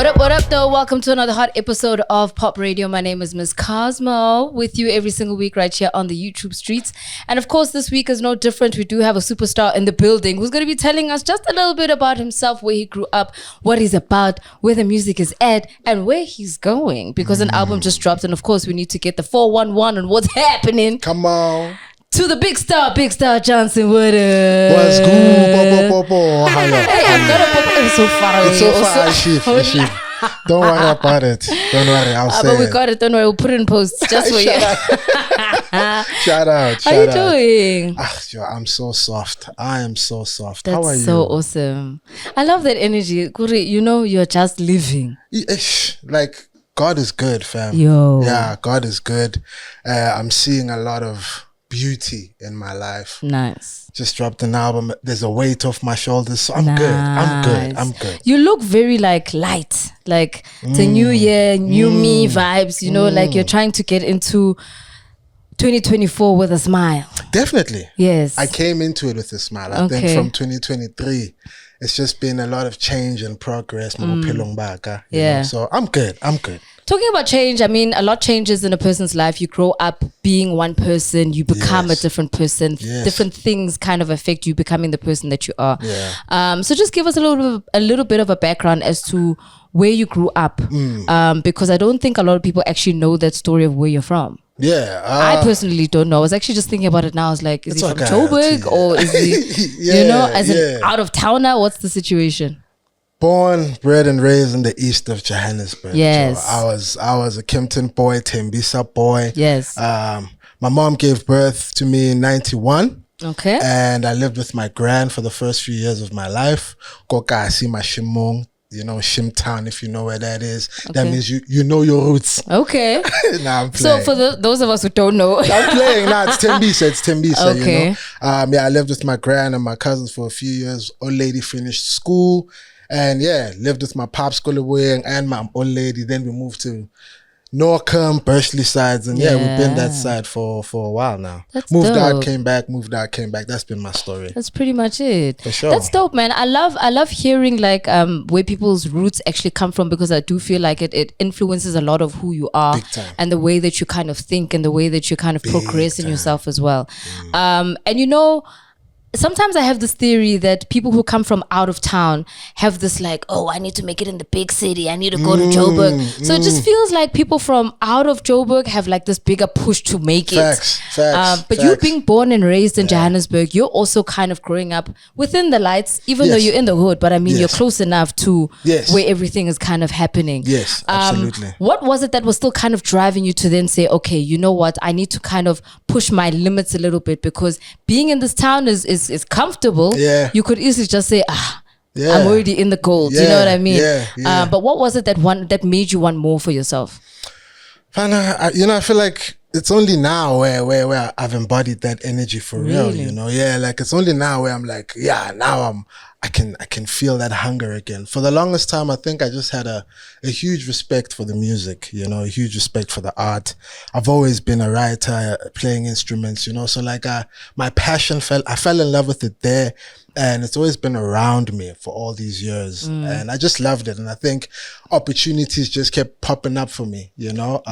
What up, though? Welcome to another hot episode of Pop Radio. My name is Miss Cosmo, with you every single week right here on the YouTube streets. And of course, this week is no different. We do have a superstar in the building who's going to be telling us just a little bit about himself, where he grew up, what he's about, where the music is at, and where he's going. Because an album just dropped, and of course, we need to get the 411 and what's happening. Come on. To the BIGSTAR Johnson, what up? What's good? Hey, I'm gonna pop it's so far away. It's so far, Ashif. Don't worry about it. Don't worry, I'll say but we got it. Don't worry, we'll put it in post just for you. Shout out. How you doing? I'm so soft. I am so soft. That's How are you? so awesome. I love that energy. Kuri, you know, you're just living. Like, God is good, fam. Yo. Yeah, God is good. I'm seeing a lot of beauty in my life. Nice. Just dropped an album. There's a weight off my shoulders. So I'm good. I'm good. You look very like light. Like it's a new year, new me vibes, you know, like you're trying to get into 2024 with a smile. Definitely. Yes. I came into it with a smile. I think from 2023, it's just been a lot of change and progress. Yeah. So I'm good. Talking about change, I mean, a lot changes in a person's life. You grow up being one person, you become a different person. Yes. Different things kind of affect you becoming the person that you are. Yeah. So just give us a little bit of a background as to where you grew up, because I don't think a lot of people actually know that story of where you're from. Yeah. I personally don't know. I was actually just thinking about it now. I was like, is he from Joburg or is he, you know, as an out of towner? What's the situation? Born, bred and raised in the east of Johannesburg. Yes. So I was a Kempton boy, Tembisa boy. Yes. My mom gave birth to me in 91. Okay. And I lived with my gran for the first few years of my life. Koka Asima Shimong, you know, Shimtown, if you know where that is. Okay. That means you know your roots. Okay. Nah, I'm playing. So for those of us who don't know. I'm playing. Nah, it's Tembisa, okay. You know. Yeah, I lived with my gran and my cousins for a few years. Old lady finished school. And yeah, lived with my pop school away and my old lady. Then we moved to Norcombe, Bursley sides. And yeah, we've been that side for a while now. That's moved dope. out, came back, moved out, came back. That's been my story. That's pretty much it. For sure. That's dope, man. I love hearing like where people's roots actually come from, because I do feel like it influences a lot of who you are. Big time. And the way that you kind of think and the way that you kind of progress in yourself as well. And you know, sometimes I have this theory that people who come from out of town have this like, oh, I need to make it in the big city. I need to go to Joburg. So it just feels like people from out of Joburg have like this bigger push to make it. Facts. But you being born and raised in Johannesburg, you're also kind of growing up within the lights, even though you're in the hood. But I mean, you're close enough to where everything is kind of happening. Yes, absolutely. What was it that was still kind of driving you to then say, okay, you know what? I need to kind of push my limits a little bit, because being in this town is comfortable. Yeah. You could easily just say, I'm already in the gold. You know what I mean? Yeah. But what was it that made you want more for yourself? I feel like it's only now where I've embodied that energy for real, you know? Yeah, like it's only now where I'm like, now I can feel that hunger again. For the longest time, I think I just had a huge respect for the music, you know, a huge respect for the art. I've always been a writer, playing instruments, you know, so like my passion I fell in love with it there, and it's always been around me for all these years. And I just loved it. And I think opportunities just kept popping up for me, you know,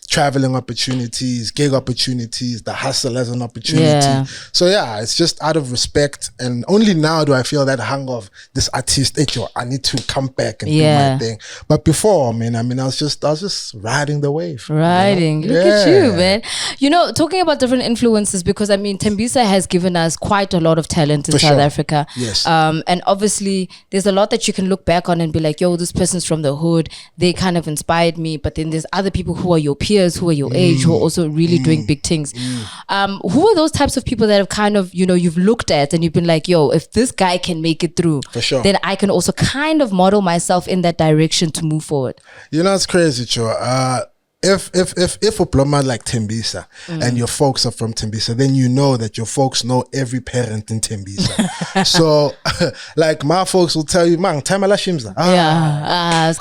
traveling opportunities, gig opportunities, the hustle as an opportunity. So yeah, it's just out of respect. And only now do I feel that hunger of this artist, I need to come back and do my thing. But before, I was just riding the wave. Riding. You know? Look at you, man. You know, talking about different influences, because I mean, Tembisa has given us quite a lot of talent in South Africa. Yes. And obviously there's a lot that you can look back on and be like, yo, this person's from the hood. They kind of inspired me. But then there's other people who are your peers, who are your age, who are also really doing big things. Who are those types of people that have kind of, you know, you've looked at and you've been like, yo, if this guy can make it through, for sure, then I can also kind of model myself in that direction to move forward? You know, it's crazy, Cho. If Uploma like Tembisa and your folks are from Tembisa, then you know that your folks know every parent in Tembisa. So like my folks will tell you, man, tamala shimza. Tamala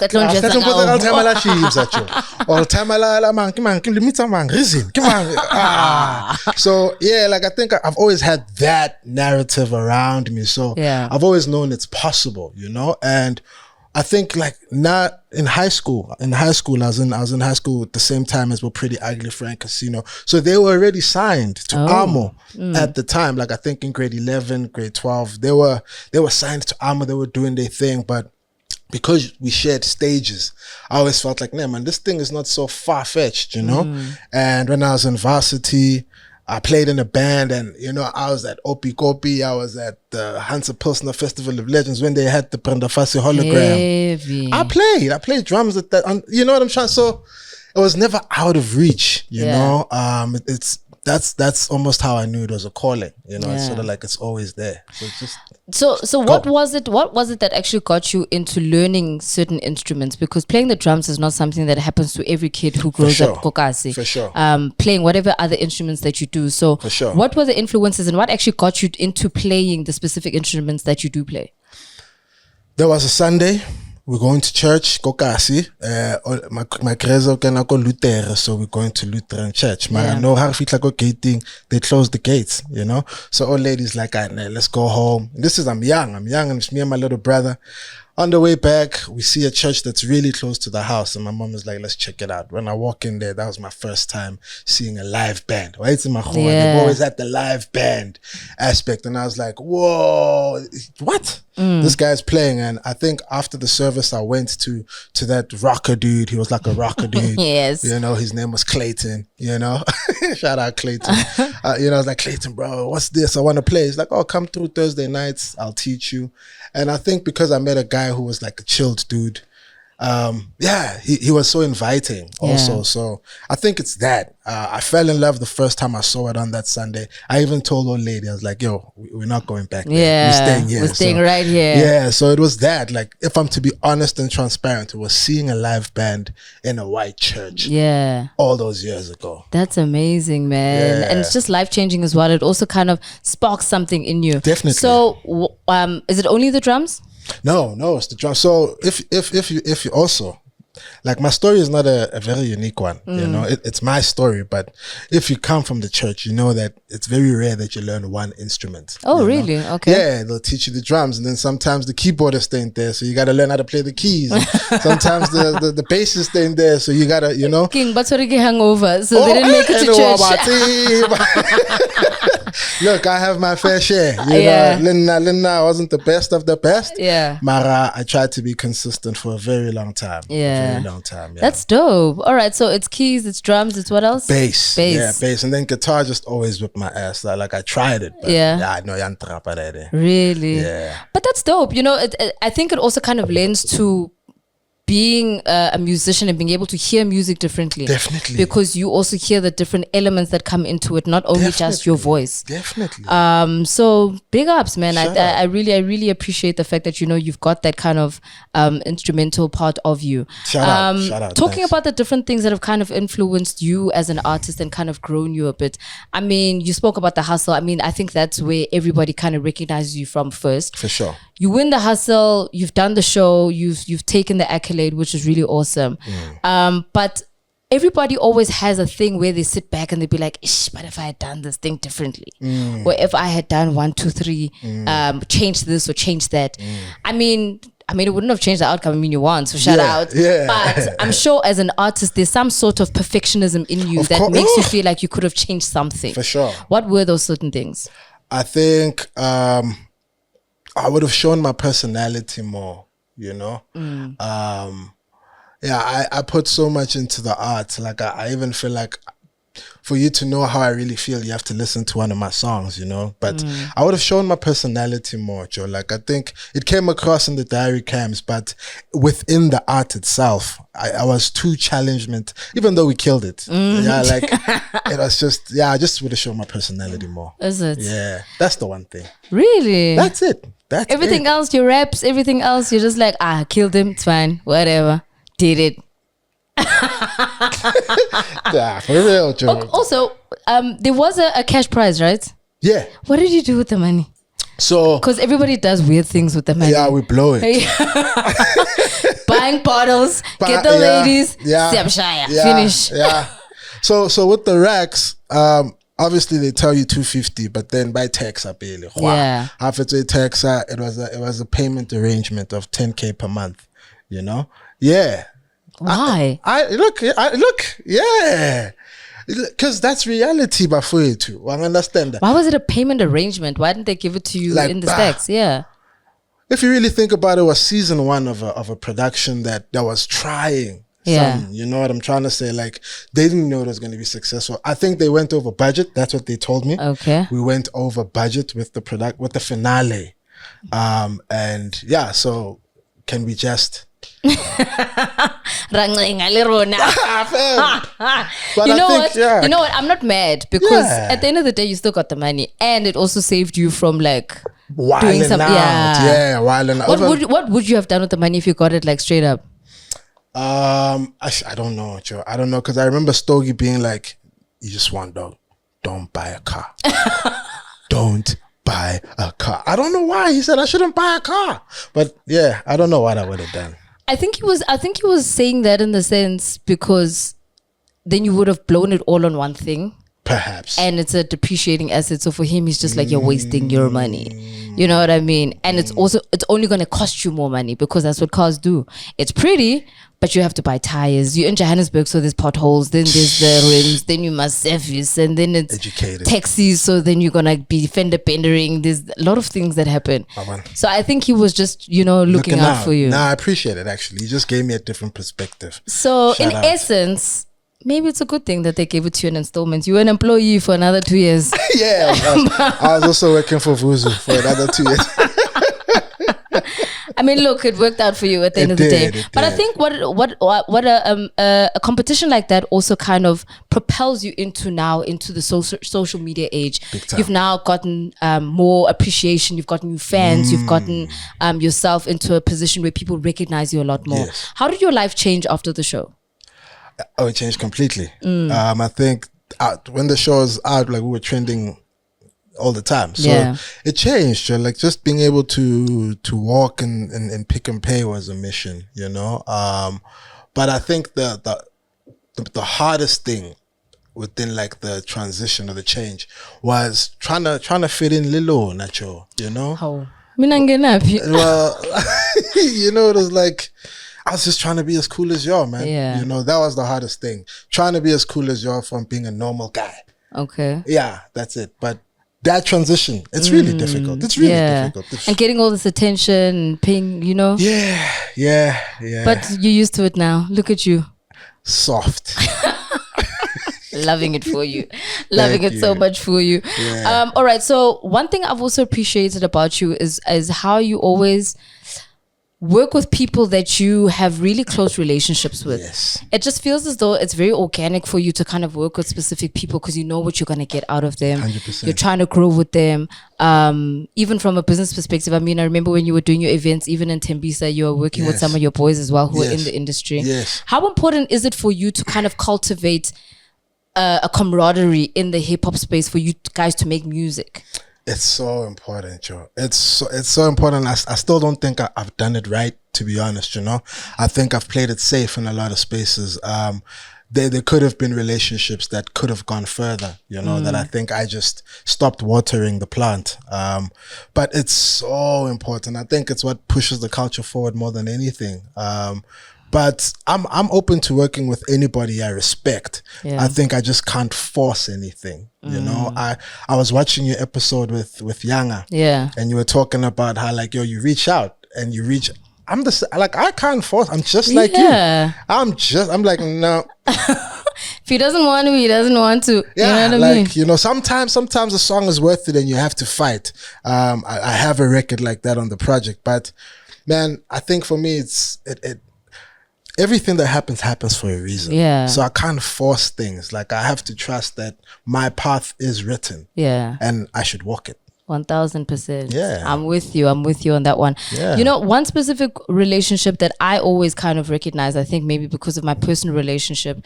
shimza, or tamala man, kimita man, rizin, So yeah, like I think I've always had that narrative around me. So I've always known it's possible, you know. And I think like not in high school. In high school, I was in high school at the same time as Pretty Ugly, Frank Casino. So they were already signed to Armo at the time. Like I think in grade 11, grade 12, they were signed to Armo. They were doing their thing, but because we shared stages, I always felt like, man, this thing is not so far-fetched, you know? And when I was in varsity, I played in a band, and, you know, I was at Opi Kopi, I was at the Hansa Pilsner Festival of Legends when they had the Brenda Fassie hologram. Heavy. I played drums at that, you know what I'm trying, so it was never out of reach, you know? That's almost how I knew it was a calling, you know? It's sort of like it's always there. So it's just... So what was it that actually got you into learning certain instruments? Because playing the drums is not something that happens to every kid who grows up kokasi. For sure. Playing whatever other instruments that you do. So for sure. What were the influences and what actually got you into playing the specific instruments that you do play? There was a Sunday. We're going to church, kokasi. My crezo can go Luther, so we're going to Lutheran church. I know how to go gating. They close the gates, you know. So old ladies like, let's go home. I'm young, and it's me and my little brother. On the way back, we see a church that's really close to the house, and my mom is like, let's check it out. When I walk in there, that was my first time seeing a live band. They've always had the live band aspect, and I was like, whoa, what? This guy's playing. And I think after the service, I went to that rocker dude. He was like a rocker dude. Yes. You know, his name was Clayton, you know. Shout out Clayton. You know, I was like, Clayton, bro, what's this? I want to play. He's like, oh, come through Thursday nights. I'll teach you. And I think because I met a guy who was like a chilled dude, he was so inviting also. So I think it's that. I fell in love the first time I saw it on that Sunday. I even told old lady, I was like, yo, we're not going back there. We're staying here. We're staying right here. Yeah, so it was that. Like, if I'm to be honest and transparent, it was seeing a live band in a white church. Yeah. All those years ago. That's amazing, man. And it's just life-changing as well. It also kind of sparks something in you. Definitely. So, is it only the drums? No, it's the drum. So if you also, like, my story is not a very unique one, you know, it's my story, but if you come from the church, you know that it's very rare that you learn one instrument. Oh, really? Know? Okay. Yeah, they'll teach you the drums, and then sometimes the keyboardist ain't there, so you got to learn how to play the keys. Sometimes the bassist ain't there, so you got to, you know. King, but already hangover, so they didn't make it to church. Look, I have my fair share. You know, Linna wasn't the best of the best. Yeah. Mara, I tried to be consistent for a very long time. Yeah. Very long time. Yeah. That's dope. All right, so it's keys, it's drums, it's what else? Bass. Yeah, bass. And then guitar just always whipped my ass. Like I tried it, but I know you're trapper. Really? Yeah. But that's dope. You know, I think it also kind of lends to being a musician and being able to hear music differently. Definitely. Because you also hear the different elements that come into it, not only just your voice. Definitely. So big ups, man. I really appreciate the fact that, you know, you've got that kind of instrumental part of you. Shout out. Talking about the different things that have kind of influenced you as an artist and kind of grown you a bit. I mean, you spoke about the hustle. I mean, I think that's where everybody kind of recognizes you from first. For sure. You win the hustle, you've done the show, you've taken the accolade, which is really awesome. But everybody always has a thing where they sit back and they be like, ish, but if I had done this thing differently, or if I had done 1, 2, 3, change this or change that. I mean, it wouldn't have changed the outcome. I mean, you won, so shout out. Yeah. But I'm sure as an artist, there's some sort of perfectionism in you that makes you feel like you could have changed something. For sure. What were those certain things? I think I would have shown my personality more, you know? I put so much into the art. Like, I even feel like for you to know how I really feel, you have to listen to one of my songs, you know? But I would have shown my personality more, Joe. Like, I think it came across in the diary cams, but within the art itself, I was too challengement, even though we killed it. Yeah, like, it was just, I just would have shown my personality more. Is it? Yeah, that's the one thing. Really? That's it. That's everything else, your raps, everything else, you're just like, killed him, it's fine, whatever, did it. Yeah, for real, Joe. Also, there was a cash prize, right? Yeah. What did you do with the money? So, because everybody does weird things with the money. Yeah, we blow it. Buying bottles, get the ladies, finish. Yeah. So with the racks, I obviously they tell you 250, but then by tax I barely. Yeah. After the tax, it was a payment arrangement of 10K per month. You know, yeah. Why? I look, yeah. Because that's reality, but for you too. I understand that. Why was it a payment arrangement? Why didn't they give it to you Like, in the stacks? Yeah. If you really think about it, was season 1 of a production that was trying. Yeah. You know what I'm trying to say? Like, they didn't know it was going to be successful. I think they went over budget. That's what they told me. Okay. We went over budget with the with the finale. And yeah, so can we just... But you know what? Yeah. You know what? I'm not mad because Yeah. at the end of the day, you still got the money, and it also saved you from like Wilding doing some. out. Yeah, wilding out. What would you have done with the money if you got it like straight up? I don't know, Joe. I don't know, because I remember Stogie being like, "You just want dog. Don't buy a car. Don't buy a car." I don't know why he said I shouldn't buy a car, but yeah, I don't know what I would have done. I think he was saying that in the sense because then you would have blown it all on one thing. Perhaps. And it's a depreciating asset. So for him, he's just like, you're wasting your money. You know what I mean? And it's only going to cost you more money because that's what cars do. It's pretty, but you have to buy tires. You're in Johannesburg, so there's potholes. Then there's the rims. Then you must service. And then it's Educated. taxis. So then you're going to be fender bendering. There's a lot of things that happen. So I think he was just, looking out for you. Nah, I appreciate it, actually. You just gave me a different perspective. So Shout in out. essence... maybe it's a good thing that they gave it to you in installments. You were an employee for another 2 years. Yeah, I was also working for VUZU for another 2 years. I mean, look, it worked out for you at the end of the day. But I think what a competition like that also kind of propels you into the social media age. Big time. You've now gotten more appreciation. You've gotten new fans. You've gotten yourself into a position where people recognize you a lot more. Yes. How did your life change after the show? Oh, it changed completely. I think when the show was out, like we were trending all the time. So it changed. Like just being able to walk and pick and pay was a mission, But I think the hardest thing within like the transition or the change was trying to fit in Lilo Nacho, How? Well, it was like I was just trying to be as cool as y'all, man. Yeah. That was the hardest thing. Trying to be as cool as y'all from being a normal guy. Okay. Yeah, that's it. But that transition, it's really difficult. It's really difficult. And getting all this attention, paying, Yeah. But you're used to it now. Look at you. Soft. Loving it for you. Loving it you. so much for you. Yeah. All right. So one thing I've also appreciated about you is how you always work with people that you have really close relationships with. Yes. It just feels as though it's very organic for you to kind of work with specific people because you know what you're going to get out of them. 100%. You're trying to grow with them. Even from a business perspective, I mean, I remember when you were doing your events, even in Tembisa, you were working with some of your boys as well who are in the industry. Yes. How important is it for you to kind of cultivate a camaraderie in the hip hop space for you guys to make music? It's so important, Joe. It's so important. I still don't think I've done it right, to be honest, I think I've played it safe in a lot of spaces. There could have been relationships that could have gone further, that I think I just stopped watering the plant. But it's so important. I think it's what pushes the culture forward more than anything. But I'm open to working with anybody I respect. Yeah. I think I just can't force anything. I was watching your episode with Yanga. Yeah. And you were talking about how like, you reach out and you reach. I can't force. I'm just like you. I'm like, no. If he doesn't want to, he doesn't want to. Yeah, you know what I mean? Sometimes a song is worth it and you have to fight. I have a record like that on the project, but man, I think for me everything that happens for a reason. Yeah. So I can't force things. Like I have to trust that my path is written. Yeah. And I should walk it. 1000%. Yeah. I'm with you on that one. Yeah. One specific relationship that I always kind of recognize, I think maybe because of my personal relationship,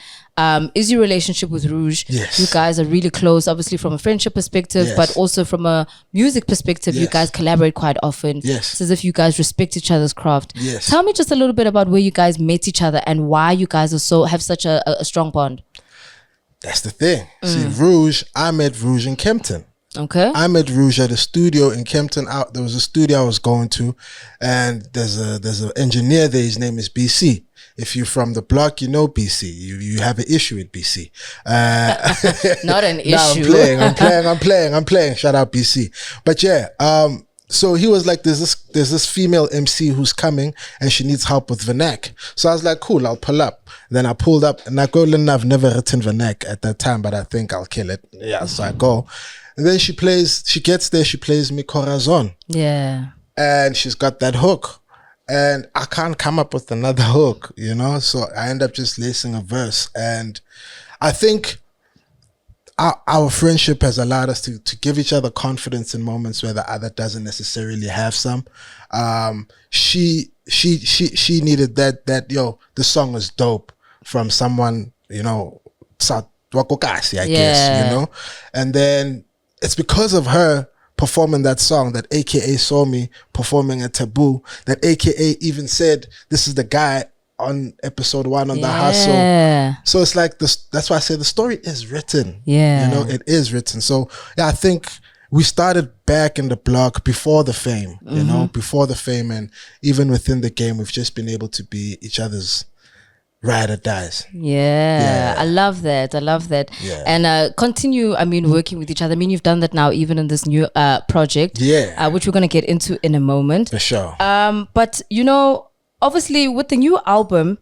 is your relationship with Rouge. Yes. You guys are really close, obviously from a friendship perspective, Yes. but also from a music perspective. You Yes. guys collaborate quite often. Yes. It's as if you guys respect each other's craft. Yes. Tell me just a little bit about where you guys met each other and why you guys have such a strong bond. That's the thing. See, Rouge, I met Rouge in Kempton. Okay. I met Rouge at a studio in Kempton. There was a studio I was going to, and there's an engineer there. His name is BC. If you're from the block, you know BC. You have an issue with BC. Not an issue. I'm playing. Shout out BC. But yeah, so he was like, there's this female MC who's coming and she needs help with vernac. So I was like, cool, I'll pull up. Then I pulled up, and I've never written vernac at that time, but I think I'll kill it. Yeah, so I go. And then she gets there, she plays me Corazon. Yeah. And she's got that hook. And I can't come up with another hook, you know? So I end up just lacing a verse. And I think our friendship has allowed us to give each other confidence in moments where the other doesn't necessarily have some. She needed that, yo, the song was dope from someone, you know, South Wakokasi, I guess, you know? And then it's because of her performing that song that AKA saw me performing at Taboo, that AKA even said, this is the guy on episode 1 on The Hustle. So it's like this. That's why I say the story is written. Yeah. You know, it is written. So yeah, I think we started back in the block before the fame, you know, before the fame. And even within the game, we've just been able to be each other's ride or dies. Yeah. I love that. Yeah. And continue, I mean, working with each other. I mean, you've done that now even in this new project. Yeah. Which we're going to get into in a moment. For sure. But, you know, obviously with the new album,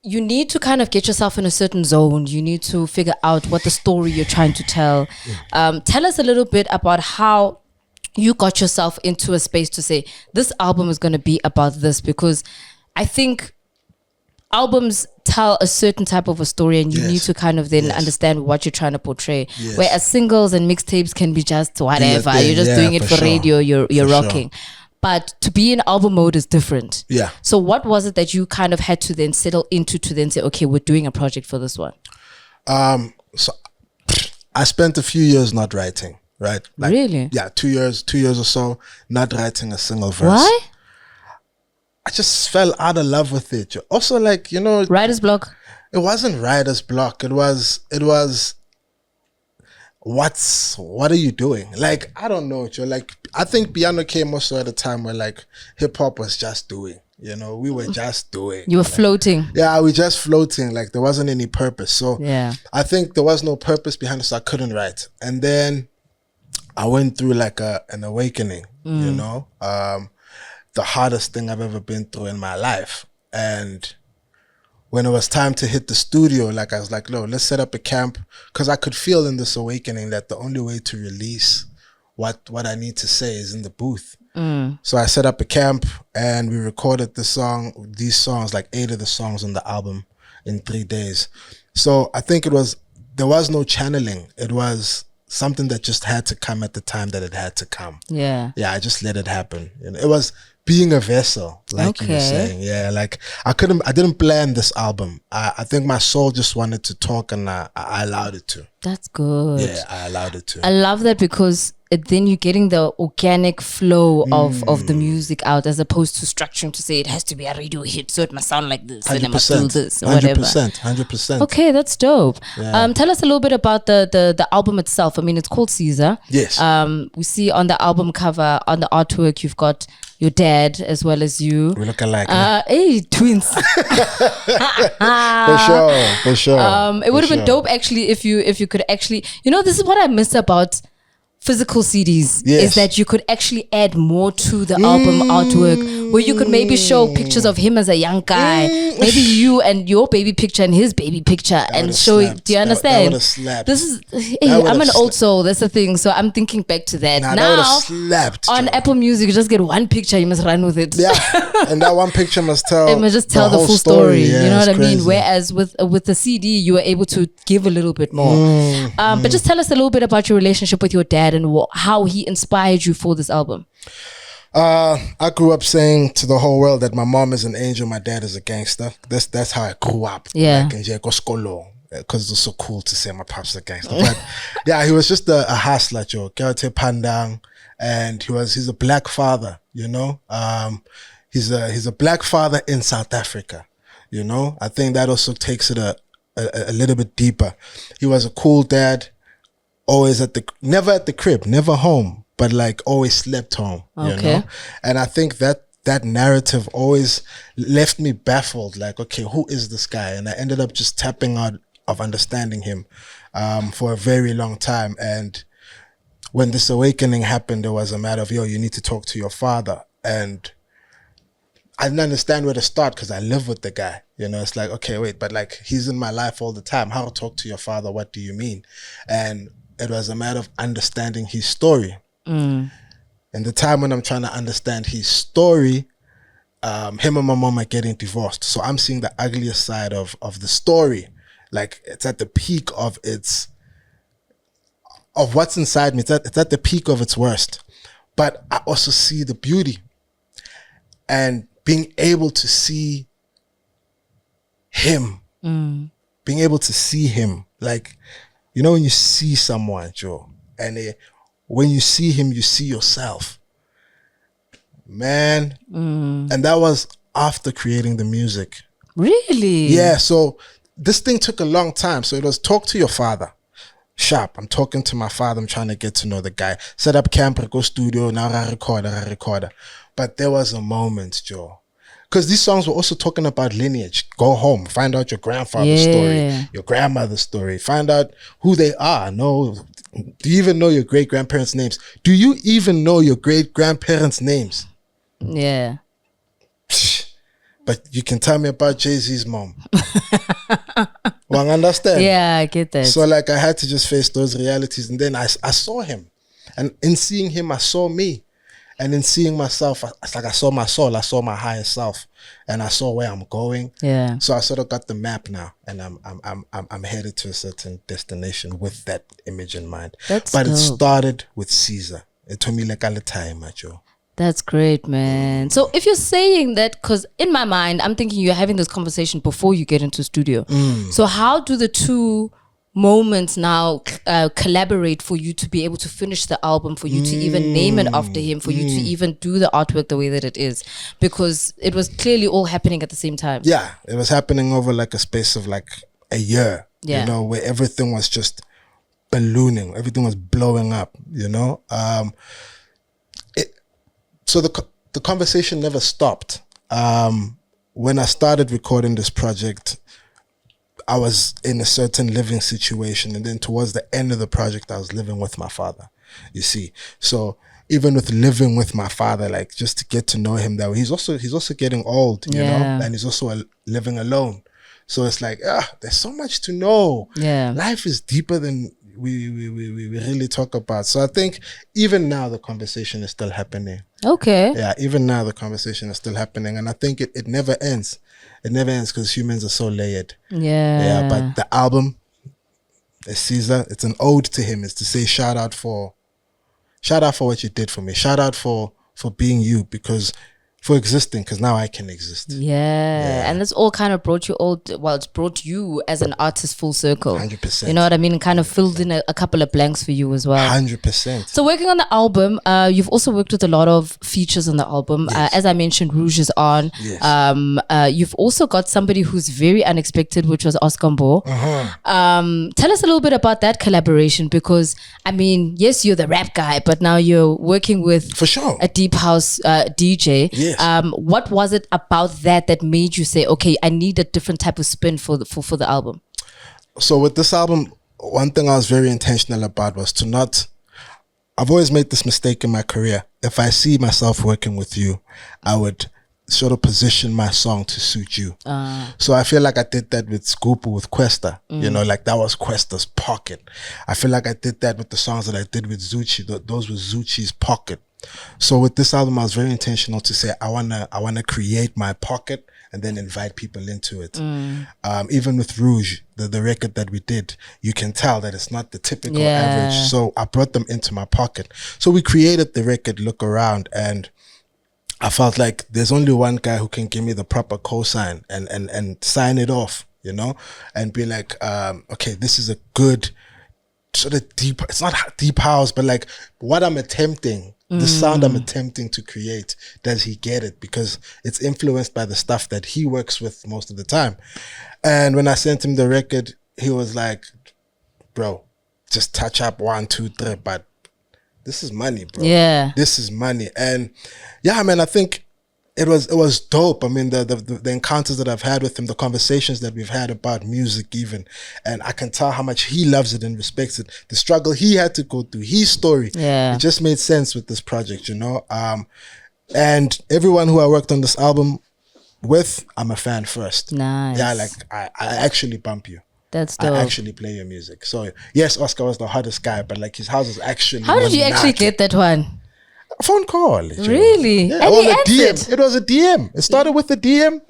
you need to kind of get yourself in a certain zone. You need to figure out what the story you're trying to tell. Tell us a little bit about how you got yourself into a space to say, this album is going to be about this, because I think albums tell a certain type of a story, and you need to kind of then understand what you're trying to portray. Whereas singles and mixtapes can be just whatever. You're just doing it for radio, you're rocking. But to be in album mode is different. Yeah. So what was it that you kind of had to then settle into to then say, okay, we're doing a project for this one? So I spent a few years not writing, right? Like, really? Yeah, 2 years or so, not writing a single verse. Why? I just fell out of love with it. Also, like, you know, Writer's block? It wasn't writer's block. It was what are you doing? Like, I don't know, Joe. Like, I think piano came also at a time where like hip hop was just doing, you know, we were just doing. You were floating. Yeah, we just floating. Like, there wasn't any purpose. So yeah, I think there was no purpose behind it, so I couldn't write. And then I went through like an awakening, you know, the hardest thing I've ever been through in my life. And when it was time to hit the studio, like, I was like, no, let's set up a camp, because I could feel in this awakening that the only way to release what I need to say is in the booth. So I set up a camp and we recorded these songs, like 8 of the songs on the album in 3 days. So I think there was no channeling. It was something that just had to come at the time that it had to come. Yeah, I just let it happen. You know, it was being a vessel, like you were saying. Yeah, like I didn't plan this album. I think my soul just wanted to talk, and I allowed it to. That's good. Yeah, I allowed it to. I love that, because then you're getting the organic flow of the music out, as opposed to structuring to say it has to be a radio hit, so it must sound like this, and it must do this, or whatever. 100%. Okay, that's dope. Yeah. Tell us a little bit about the album itself. I mean, it's called Caesar. Yes. We see on the album cover, on the artwork, you've got your dad as well as you. We look alike. Hey, twins. For sure. It would have been dope actually if you could actually, you know, this is what I miss about physical CDs, is that you could actually add more to the album artwork, where you could maybe show pictures of him as a young guy, maybe you and your baby picture and his baby picture, and show slapped. Do you understand? This is, I'm an old soul, that's the thing, so I'm thinking back to that. Now slapped, on Apple Music, you just get one picture, you must run with it. Yeah, and that one picture must tell it must just tell the full story. Yeah, you know what I crazy. mean? Whereas with the CD, you were able to give a little bit more. But just tell us a little bit about your relationship with your dad and how he inspired you for this album. I grew up saying to the whole world that my mom is an angel, my dad is a gangster. That's how I grew up. Yeah. Because it's so cool to say my pop's a gangster. But yeah, he was just a hustler, Joe. Pandang, and he's a black father, you know. He's a black father in South Africa, you know. I think that also takes it a little bit deeper. He was a cool dad, always never at the crib, never home, but like always slept home, you know? And I think that narrative always left me baffled, like, okay, who is this guy? And I ended up just tapping out of understanding him for a very long time. And when this awakening happened, it was a matter of, yo, you need to talk to your father. And I didn't understand where to start because I live with the guy. You know, it's like, okay, wait, but like he's in my life all the time. How to talk to your father? What do you mean? And it was a matter of understanding his story. And the time when I'm trying to understand his story, him and my mom are getting divorced. So I'm seeing the ugliest side of the story. Like it's at the peak of what's inside me. It's at the peak of its worst. But I also see the beauty. And being able to see him, being able to see him, like, you know, when you see someone, Joe, and when you see him, you see yourself, man. And that was after creating the music. Really? Yeah. So this thing took a long time. So it was talk to your father. Sharp. I'm talking to my father. I'm trying to get to know the guy. Set up camp, go studio. Now I recorder. But there was a moment, Joe. Because these songs were also talking about lineage. Go home, find out your grandfather's story, your grandmother's story, find out who they are. No, do you even know your great-grandparents' names? Do you even know your great-grandparents' names? Yeah. But you can tell me about Jay-Z's mom. Well, I understand. Yeah, I get that. So like I had to just face those realities. And then I saw him. And in seeing him, I saw me. And in seeing myself, it's like I saw my soul, I saw my higher self, and I saw where I'm going. Yeah. So I sort of got the map now, and I'm headed to a certain destination with that image in mind. But dope. It started with Caesar. It took me like a time, Joe. That's great, man. So if you're saying that, because in my mind, I'm thinking you're having this conversation before you get into studio. So how do the two moments now collaborate for you to be able to finish the album, for you to even name it after him, for you to even do the artwork the way that it is? Because it was clearly all happening at the same time. Yeah, it was happening over like a space of like a year, you know, where everything was just ballooning, everything was blowing up, you know. So the conversation never stopped. When I started recording this project, I was in a certain living situation, and then towards the end of the project, I was living with my father, you see. So even with living with my father, like just to get to know him that way, he's also getting old, you know, and he's also living alone. So it's like, there's so much to know. Yeah, life is deeper than we really talk about. So I think even now the conversation is still happening. Okay. Yeah, even now the conversation is still happening, and I think it never ends. It never ends because humans are so layered. Yeah. But the album, Caesar, it's an ode to him. It's to say shout out for what you did for me. Shout out for being you, for existing, because now I can exist. Yeah. And this all kind of it's brought you as an artist full circle. 100%. You know what I mean? And kind of filled in a couple of blanks for you as well. 100%. So working on the album, you've also worked with a lot of features on the album. Yes. As I mentioned, Rouge is on. Yes. You've also got somebody who's very unexpected, which was Oscar Mbo. Tell us a little bit about that collaboration, because I mean, yes, you're the rap guy, but now you're working with, for sure, a deep house DJ. Yes. What was it about that made you say, okay, I need a different type of spin for the album? So with this album, one thing I was very intentional about was to not, I've always made this mistake in my career. If I see myself working with you, I would sort of position my song to suit you. So I feel like I did that with Scooper, with Questa. You know, like that was Questa's pocket. I feel like I did that with the songs that I did with Zucci. Those were Zucci's pocket. So with this album, I was very intentional to say I wanna create my pocket and then invite people into it. Even with Rouge, the record that we did, you can tell that it's not the typical average. So I brought them into my pocket. So we created the record Look Around, and I felt like there's only one guy who can give me the proper cosign and sign it off, you know, and be like, okay, this is a good sort of deep, it's not deep house, but like what I'm attempting The sound I'm attempting to create, does he get it? Because it's influenced by the stuff that he works with most of the time. And when I sent him the record, he was like, bro, just touch up 1, 2, 3, but this is money, bro. Yeah. This is money. And yeah, man, I think it was dope. I mean, the encounters that I've had with him, the conversations that we've had about music even, and I can tell how much he loves it and respects it. The struggle he had to go through, his story, Yeah. it just made sense with this project, and everyone who I worked on this album with, I'm a fan first. Nice. Yeah, like I actually bump you. That's dope. I actually play your music. So yes, Oscar was the hottest guy, but like his house is actually. How did you actually get that one? A phone call. Really? Yeah, And it was he a DM. answered? It was a DM. It started with a DM,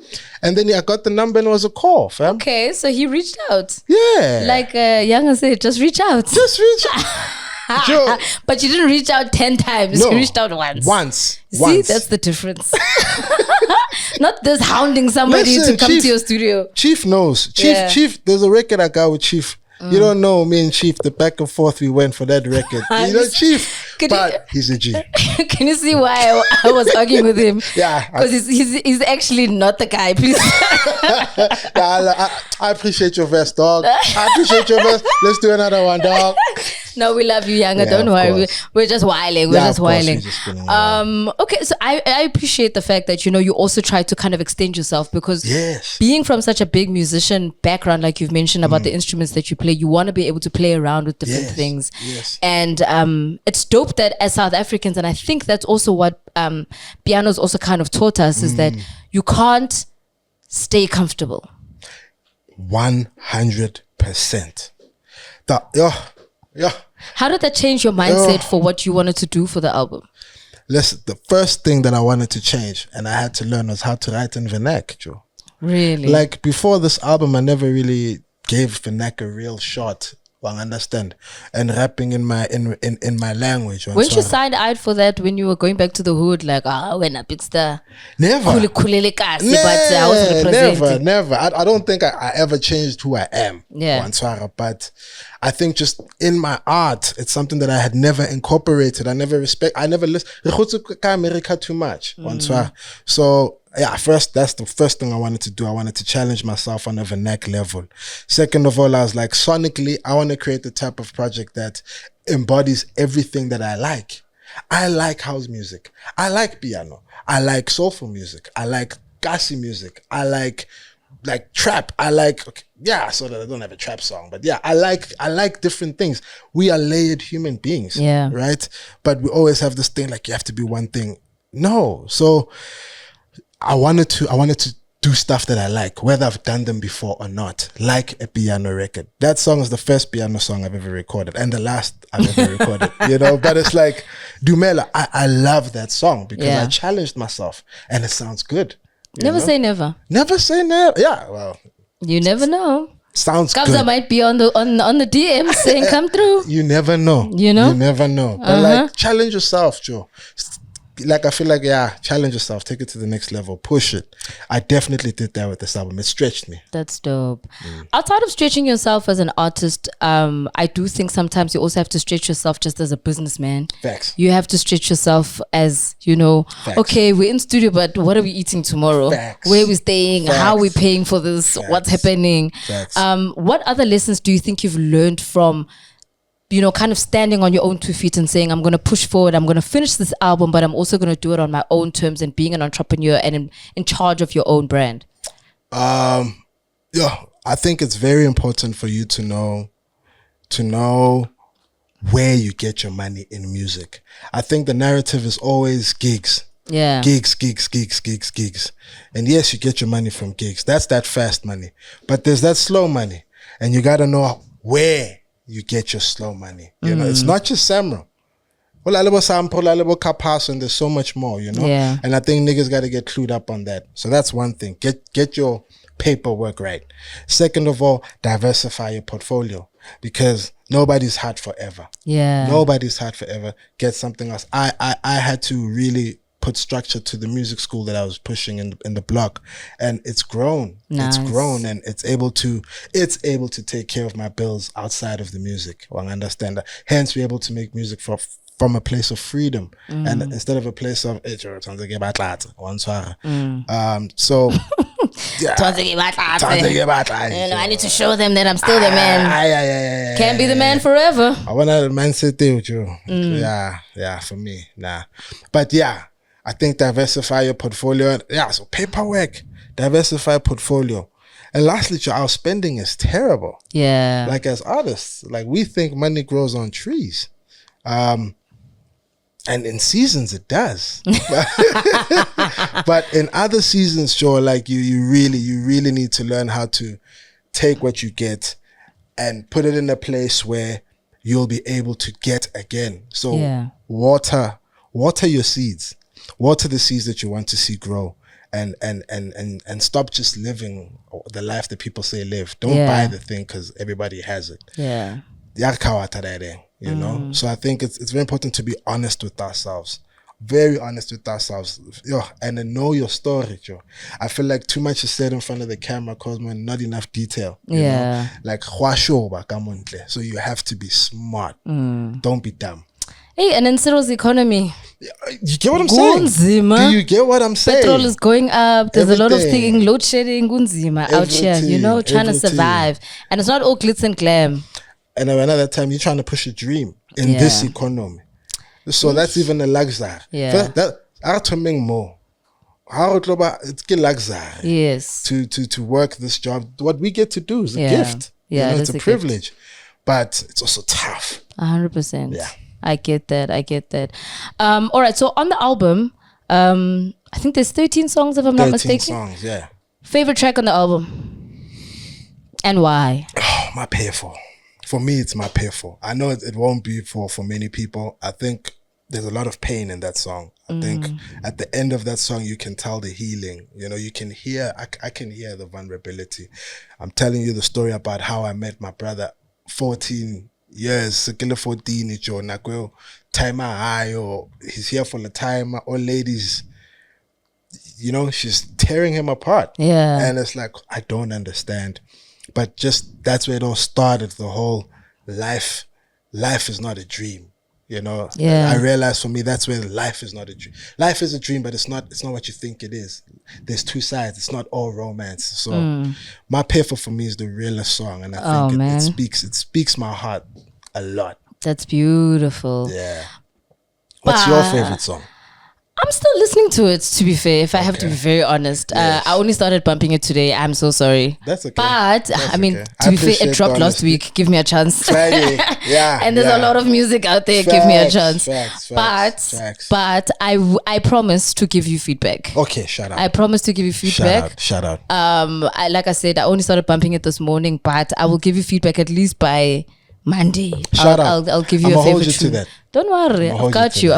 and then I got the number and it was a call, fam. Okay, so he reached out. Yeah. Like Younger said, just reach out. Just reach out. Joe. But you didn't reach out 10 times. No. You reached out once. Once. See, that's the difference. Not this hounding somebody Listen, to come Chief, to your studio. Chief knows. Yeah. Chief, there's a record I got with Chief. You don't know me and Chief, the back and forth we went for that record. Chief, but he's a G. Can you see why I was arguing with him? Yeah. Because he's actually not the guy. Please. I appreciate your vest, dog. I appreciate your vest. Let's do another one, dog. No, we love you, Younger. Yeah, Don't of worry. course. We're just whiling. We're Yeah, just of course, whiling. we're just spinning around. Okay, so I appreciate the fact that, you also try to kind of extend yourself, because Yes. being from such a big musician background, like you've mentioned about the instruments that you play, you want to be able to play around with different Yes, things. yes. And it's dope that as South Africans, and I think that's also what piano's also kind of taught us, is that you can't stay comfortable. 100%. Yeah. How did that change your mindset for what you wanted to do for the album? Listen, the first thing that I wanted to change and I had to learn was how to write in vernac, Joe. Really? Like before this album, I never really gave vernac a real shot. Well, I understand. And rapping in my language. Weren't you side-eyed for that when you were going back to the hood? Like, when a BIGSTAR. Never. But I was representing. Never. I don't think I ever changed who I am. Yeah. But I think just in my art, it's something that I had never incorporated. I never listened. America too much. So yeah, that's the first thing I wanted to do. I wanted to challenge myself on a vernac level. Second of all, I was like, sonically, I want to create the type of project that embodies everything that I like. I like house music. I like piano. I like soulful music. I like gassy music. I like trap. I like, so that I don't have a trap song, but yeah, I like different things. We are layered human beings. Yeah. Right? But we always have this thing like you have to be one thing. No. So I wanted to do stuff that I like, whether I've done them before or not, like a piano record. That song is the first piano song I've ever recorded and the last I've ever recorded, but it's like, Dumela, I love that song because I challenged myself and it sounds good. Never say never. Never say never. Yeah, well. You never know. Sounds Kabza good. might be on the DM saying come through. You never know. You never know. But like, challenge yourself, Joe. Like, I feel like, challenge yourself. Take it to the next level. Push it. I definitely did that with this album. It stretched me. That's dope. Outside of stretching yourself as an artist, I do think sometimes you also have to stretch yourself just as a businessman. Facts. You have to stretch yourself as, okay, we're in studio, but what are we eating tomorrow? Facts. Where are we staying? Facts. How are we paying for this? Facts. What's happening? Facts. What other lessons do you think you've learned from kind of standing on your own 2 feet and saying, I'm going to push forward, I'm going to finish this album, but I'm also going to do it on my own terms and being an entrepreneur and in charge of your own brand? I think it's very important for you to know where you get your money in music. I think the narrative is always gigs. Yeah. Gigs. And yes, you get your money from gigs. That's that fast money. But there's that slow money. And you got to know where you get your slow money. It's not just Samro. Well, and there's so much more, Yeah. And I think niggas got to get clued up on that. So that's one thing. Get your paperwork right. Second of all, diversify your portfolio because nobody's hot forever. Yeah. Nobody's hot forever. Get something else. I had to really put structure to the music school that I was pushing in the block, and it's grown. Nice. It's grown, and it's able to take care of my bills outside of the music. Well, I understand that. Hence, we're able to make music for from a place of freedom and instead of a place of so yeah. I need to show them that I'm still the man. Can't be the man forever. I want to man sit there with you. Yeah, for me, nah. But yeah, I think diversify your portfolio. Yeah, so paperwork, diversify portfolio. And lastly, our spending is terrible. Yeah. Like as artists, like we think money grows on trees. And in seasons it does. But in other seasons, sure, like you really need to learn how to take what you get and put it in a place where you'll be able to get again. So water your seeds. Water the seeds that you want to see grow. And stop just living the life that people say live. Don't buy the thing because everybody has it. Yeah. You know? So I think it's very important to be honest with ourselves. Very honest with ourselves. And then know your story, Joe. I feel like too much is said in front of the camera causes not enough detail. You know? Like, so you have to be smart. Don't be dumb. Hey, and in Cyril's economy, you get what I'm saying? Do you get what I'm saying? Petrol is going up. There's a lot of thing, load shedding, gunzima out here, you know, trying to survive. And it's not all glitz and glam. And another time, you're trying to push a dream in this economy. So that's even a luxury. Yeah. That's more. It's a luxury. Yes. To work this job. What we get to do is a gift. Yeah, it's a privilege. But it's also tough. 100%. Yeah. I get that. All right, so on the album, I think there's 13 songs if I'm not mistaken. 13 songs, yeah. Favorite track on the album? And why? Oh, my painful. For me, it's my painful. I know it won't be for many people. I think there's a lot of pain in that song. I think at the end of that song, you can tell the healing. You know, you can hear, I can hear the vulnerability. I'm telling you the story about how I met my brother 14 years, 14, time he's here for the time, all ladies, you know, she's tearing him apart. Yeah. And it's like, I don't understand. But just that's where it all started, the whole life is not a dream. You know, I realized for me, that's where life is not a dream. Life is a dream, but it's not what you think it is. There's two sides. It's not all romance. So my paper for me is the realest song. And I think it speaks my heart a lot. That's beautiful. Yeah. What's your favorite song? I'm still listening to it, to be fair, if I have to be very honest. Yes. I only started bumping it today. I'm so sorry. That's okay. But, That's I mean, to be fair, it dropped last week. Give me a chance. Yeah. And there's a lot of music out there. Give me a chance. Facts. But I promise to give you feedback. Okay, shout out. I promise to give you feedback. Shout out. Like I said, I only started bumping it this morning, but I will give you feedback at least by Monday. I'll give you a favorite tune. To that. Don't worry, I've got you.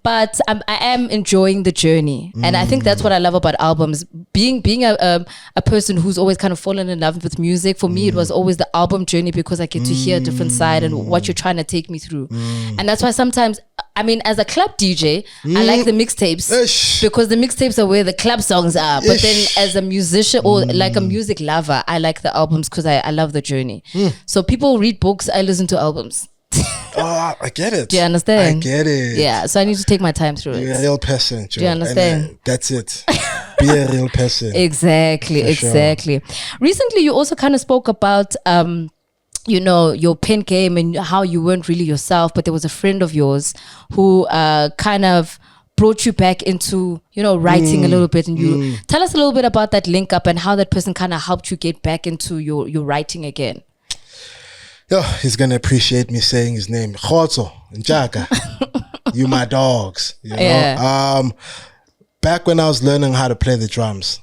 But I am enjoying the journey, and I think that's what I love about albums. Being a person who's always kind of fallen in love with music, for me it was always the album journey, because I get to hear a different side and what you're trying to take me through. And that's why sometimes, I mean, as a club DJ, I like the mixtapes because the mixtapes are where the club songs are. But then as a musician or like a music lover, I like the albums because I love the journey. So people read books, I listen to albums. Oh, I get it. Do you understand? I get it. Yeah, so I need to take my time through it. You're a real person, Joe. Do you understand? And, that's it. Be a real person. Exactly. Sure. Recently, you also kind of spoke about, you know, your pen game and how you weren't really yourself, but there was a friend of yours who kind of brought you back into, you know, writing a little bit. And you tell us a little bit about that link up and how that person kind of helped you get back into your writing again. Yo, he's gonna appreciate me saying his name. Khotso, Njaka. You my dogs. You know? Yeah. Back when I was learning how to play the drums,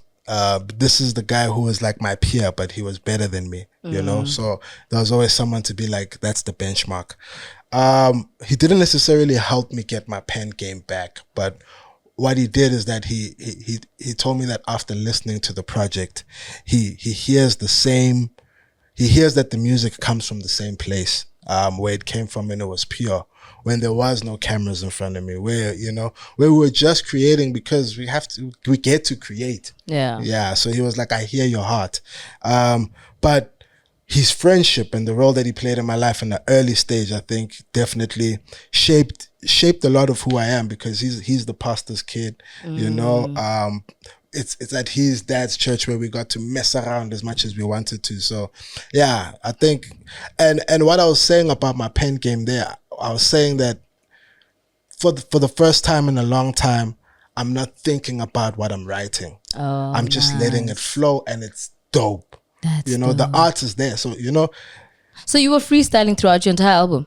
this is the guy who was like my peer, but he was better than me. You know, so there was always someone to be like, that's the benchmark. He didn't necessarily help me get my pen game back, but what he did is that he told me that after listening to the project, he hears the same. He hears that the music comes from the same place where it came from, and it was pure, when there was no cameras in front of me, where, you know, where we were just creating because we get to create. Yeah. So he was like, I hear your heart. But his friendship and the role that he played in my life in the early stage, I think definitely shaped a lot of who I am, because he's the pastor's kid, you know. It's at his dad's church where we got to mess around as much as we wanted to. So yeah, I think, and what I was saying about my pen game there, I was saying that for the first time in a long time, I'm not thinking about what I'm writing. I'm just letting it flow, and it's dope. That's you know, dope. the art is there. So, you know. So you were freestyling throughout your entire album?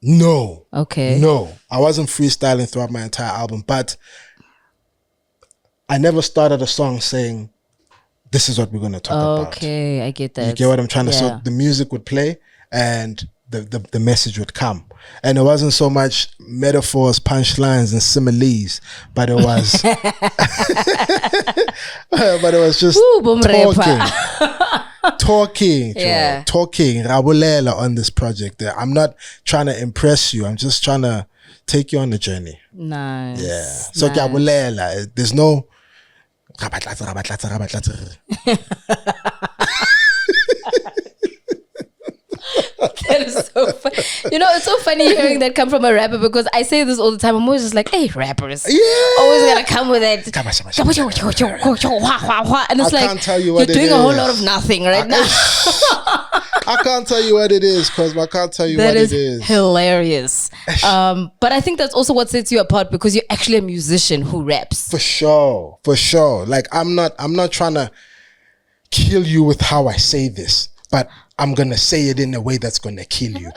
No. Okay. No, I wasn't freestyling throughout my entire album, but I never started a song saying, this is what we're going to talk about. Okay, I get that. You get what I'm trying to say? So the music would play and the message would come. And it wasn't so much metaphors, punchlines, and similes, but it was but it was just talking, Rabulela on this project. I'm not trying to impress you. I'm just trying to take you on the journey. Nice. Yeah. So nice. There's no That is so funny. You know, it's so funny hearing that come from a rapper, because I say this all the time. I'm always just like, hey, rappers. Yeah. Always gonna come with it. And it's like, can't tell you what you're doing a whole lot of nothing right now. I can't tell you what it is, because I can't tell you what it is. Hilarious. But I think that's also what sets you apart, because you're actually a musician who raps. For sure. Like I'm not trying to kill you with how I say this, but I'm gonna say it in a way that's gonna kill you.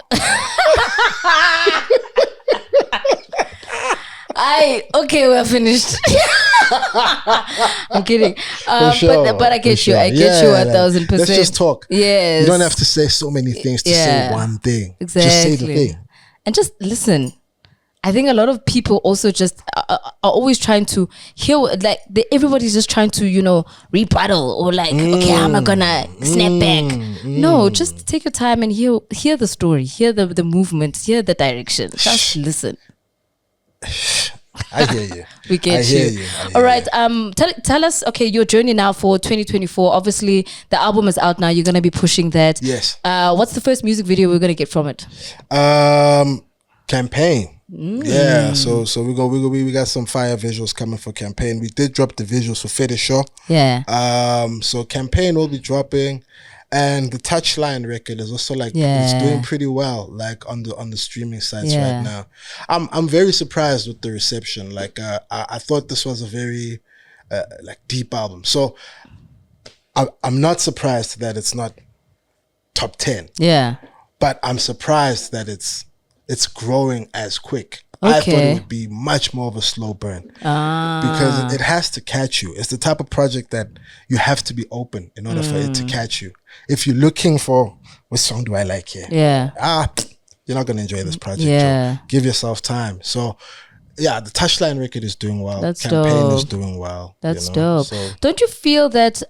Okay, we're finished. I'm kidding. Sure, but I get you. Sure. I get you 1,000%. Let's just talk. Yes. You don't have to say so many things to say one thing. Exactly. Just say the thing. And just listen. I think a lot of people also just are always trying to hear, like everybody's just trying to, you know, rebuttal or like, okay, I'm not gonna snap back. No, just take your time and hear the story, hear the movement, hear the direction. Just listen. I hear you. We get you. All right. Tell us, okay, your journey now for 2024. Obviously, the album is out now. You're gonna be pushing that. Yes. What's the first music video we're gonna get from it? Campaign. Yeah, so we got some fire visuals coming for Campaign. We did drop the visuals for Fetish Show. Yeah. So Campaign will be dropping, and the Touchline record is also like it's doing pretty well, like on the streaming sites right now. I'm very surprised with the reception. Like I thought this was a very like deep album. So I'm not surprised that it's not top 10. Yeah. But I'm surprised that it's growing as quick. Okay. I thought it would be much more of a slow burn because it has to catch you. It's the type of project that you have to be open in order for it to catch you. If you're looking for what song do I like here, you're not gonna enjoy this project. Yeah, give yourself time. So yeah, the Touchline record is doing well. That's Campaign dope. is doing well. That's dope. So, don't you feel that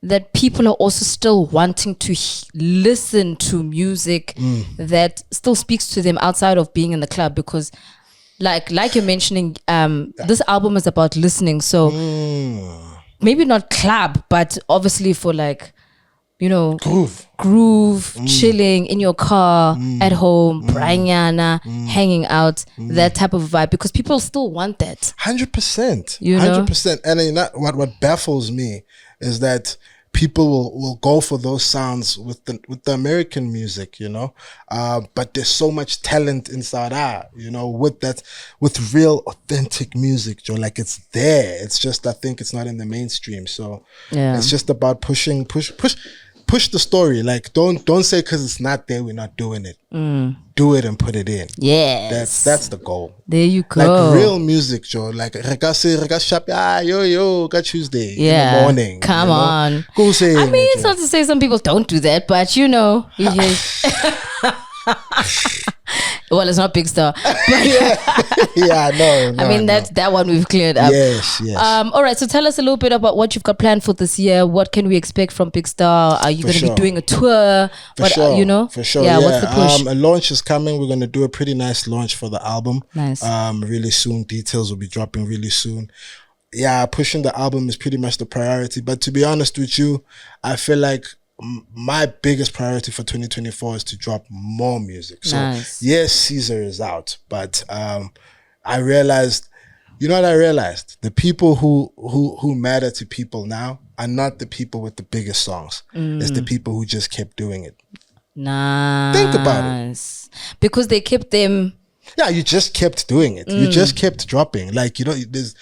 that people are also still wanting to listen to music that still speaks to them outside of being in the club? Because like you're mentioning, this album is about listening. So maybe not club, but obviously for like, you know, groove, chilling in your car, at home, branyana, hanging out, that type of vibe, because people still want that. 100%. You know? 100%. And what baffles me is that people will go for those sounds with the American music, you know, but there's so much talent inside you know, with real authentic music, Joe. Like it's there. It's just, I think it's not in the mainstream. So it's just about push the story. Like don't say because it's not there we're not doing it. Do it and put it in. Yes, that's the goal. There you go. Like real music, Joe. Like got Tuesday in the morning. Come on. Go say. I mean, it's not to say some people don't do that, but you know. Well, it's not BIGSTAR. No. I mean, that one we've cleared up. Yes. All right, so tell us a little bit about what you've got planned for this year. What can we expect from BIGSTAR? Are you going to be doing a tour? You know? For sure. Yeah, what's the push? A launch is coming. We're going to do a pretty nice launch for the album. Nice. Really soon. Details will be dropping really soon. Yeah, pushing the album is pretty much the priority. But to be honest with you, I feel like my biggest priority for 2024 is to drop more music. So Nice. yes, Caesar is out, but I realized, you know what I realized? The people who matter to people now are not the people with the biggest songs. It's the people who just kept doing it. Nice. Think about it. Because they kept them. Yeah, you just kept doing it. You just kept dropping. Like, you know, there's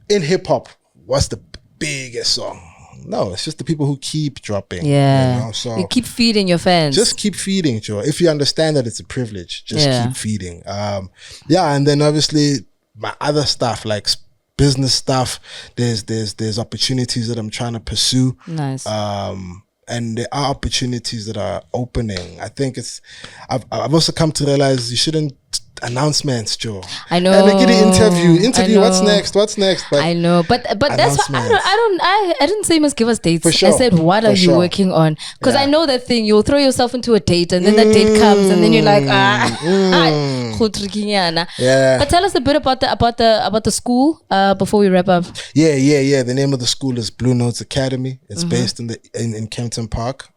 in hip hop, what's the biggest song? No, it's just the people who keep dropping. Yeah. You know? So you keep feeding your fans. just keep feeding, Joe. If you understand that it's a privilege, just Yeah. keep feeding. Yeah, and then obviously my other stuff, like business stuff, there's opportunities that I'm trying to pursue. Nice. And there are opportunities that are opening. I think I've also come to realize you shouldn't announcements, Joe. I know. And they get the interview. I What's know. next? But I know, but that's why I didn't say you must give us dates. For sure. I said, what are you working on? Because I know that thing. You'll throw yourself into a date, and then that date comes, and then you're like, Yeah. But tell us a bit about the school before we wrap up. Yeah. The name of the school is Blue Notes Academy. It's based in Kempton Park.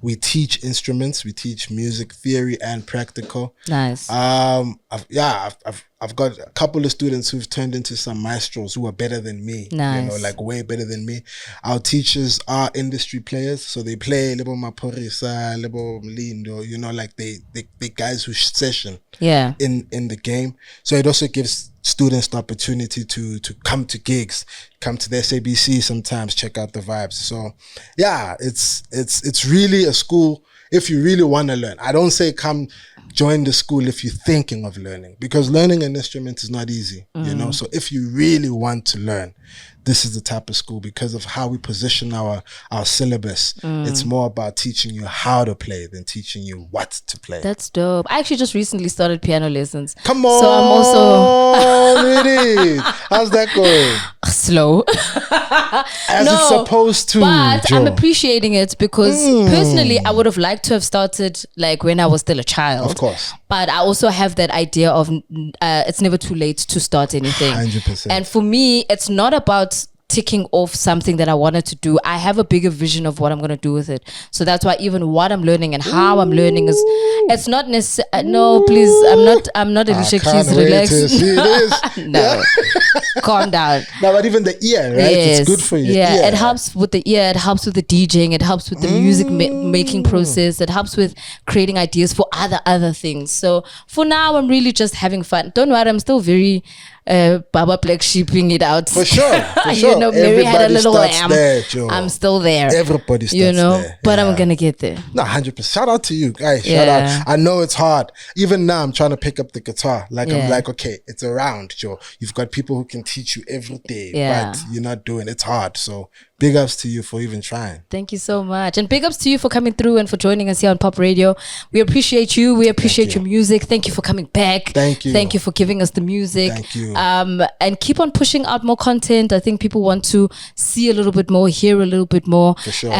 We teach instruments. We teach music theory and practical. Nice. I've got a couple of students who've turned into some maestros who are better than me. Nice. You know, like way better than me. Our teachers are industry players, so they play Lebo Maporisa, Lebo Mlindo, you know, like they guys who session in the game. So it also gives students the opportunity to come to gigs, come to the SABC sometimes, check out the vibes. So yeah, it's really a school if you really want to learn. I don't say come join the school if you're thinking of learning, because learning an instrument is not easy, you know. So if you really want to learn, this is the type of school, because of how we position our syllabus. It's more about teaching you how to play than teaching you what to play. That's dope. I actually just recently started piano lessons. Come on. So I'm also really? How's that going? slow. As it's supposed to. But Joe. I'm appreciating it because personally I would have liked to have started like when I was still a child. Of course. But I also have that idea of it's never too late to start anything. 100%. And for me, it's not about ticking off something that I wanted to do. I have a bigger vision of what I'm going to do with it. So that's why even what I'm learning and how I'm learning is, it's not necessarily, no, please, I'm not Alicia Keys, relax. No, calm down. No, but even the ear, right? Yes. It's good for you. Yeah, it helps with the ear, it helps with the DJing, it helps with the music making process, it helps with creating ideas for other things. So for now, I'm really just having fun. Don't worry, I'm still very Baba Black sheeping it out. For sure. You know, Mary had a little lamb. There, Joe. I'm still there. Everybody starts you know, there. but I'm gonna get there. No, 100%. Shout out to you guys. Shout out. I know it's hard. Even now, I'm trying to pick up the guitar. Like I'm like, okay, it's around, Joe. You've got people who can teach you every day, but you're not doing it. It's hard. So big ups to you for even trying. Thank you so much. And big ups to you for coming through and for joining us here on Pop Radio. We appreciate you. We appreciate your music. Thank you for coming back. Thank you. Thank you for giving us the music. Thank you. And keep on pushing out more content. I think people want to see a little bit more, hear a little bit more. For sure.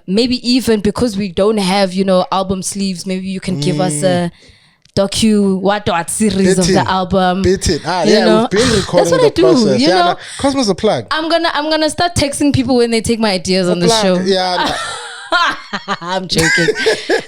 Maybe even because we don't have, album sleeves, maybe you can give us a what series of the album. Bit it. You know? We've been recording That's what the I do. process. You know? No, Cosmo's a plug. I'm gonna start texting people when they take my ideas on the show. Yeah. No. I'm joking.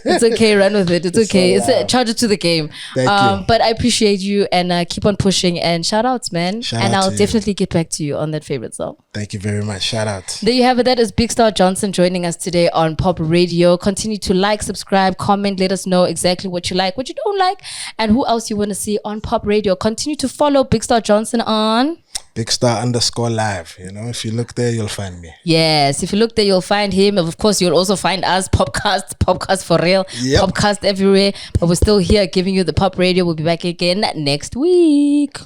It's okay. Run with it. It's okay. Charge it to the game. Thank you. But I appreciate you and keep on pushing and shout outs, man. Shout out I'll to definitely get back to you on that favorite song. Thank you very much. Shout out. There you have it. That is BIGSTAR Johnson joining us today on Pop Radio. Continue to like, subscribe, comment. Let us know exactly what you like, what you don't like, and who else you want to see on Pop Radio. Continue to follow BIGSTAR Johnson on BIGSTAR_live. You know, if you look there, you'll find me. Yes, if you look there, you'll find him. Of course, you'll also find us, POPcast for real, POPcast everywhere. But we're still here giving you the Pop Radio. We'll be back again next week.